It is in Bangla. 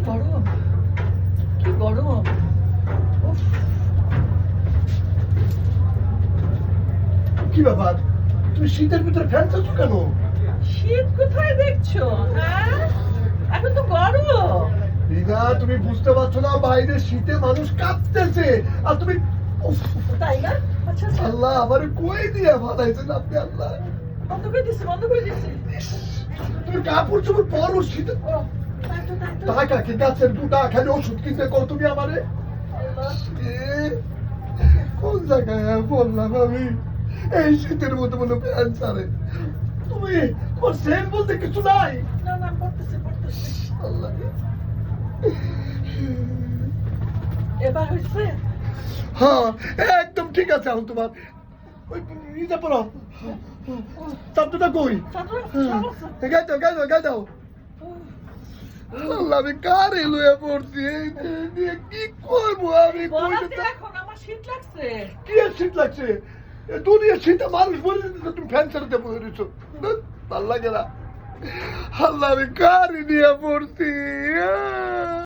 গরম, কি গরম। উফ, কি ব্যাপার, তুমি শীতের ভিতরে ফ্যান চাচ্ছো কেন? শীত কোথায় দেখছো? হ্যাঁ, এখন তো গরম। রিনা, তুমি বুঝতে পারছো না, বাইরে শীতে মানুষ কাঁপতেছে আর তুমি উফ, তাই না? আচ্ছা আচ্ছা, আল্লাহ আমারে কই দিয়ে বানাইছেন আপনি আল্লাহ। বন্ধ করে দিচ্ছি, বন্ধ করে দিচ্ছি। ইস, তুমি কাপড় চোপড় পরো শীতে। ও, তাই তো, তাই তো। টাকা কি গাছের দুটা খালি ওষুধ কিনতে করো তুমি আমারে? আল্লাহ, এ, কোন জায়গায় বললাম আমি এই শীতের মধ্যে মনে প্যান ছাড়ে। তুমি তোমার সেম বলতে কিছু নাই? না না, পড়তেছি পড়তেছি। আল্লাহ, এবার হয়েছে? হ্যাঁ একদম ঠিক আছে। এখন তোমার ওই নিতে পারো চাপটা কই? চাদর সব আছে। গাই দাও গাই দাও গাই দাও। আল্লাহ, আমি কার এলুয়ে পড়ছি, এই নিয়ে কি করবো আমি? বলাতে এখন আমার শীত লাগছে। কি আর শীত লাগছে? এ দুনিয়া শীতে মানুষ মরে যেতেছে, তুমি ফ্যান ছাড়তে বলে দিচ্ছো। ভাল লাগে না। আল্লাহ, আমি কার নিয়ে পড়ছি।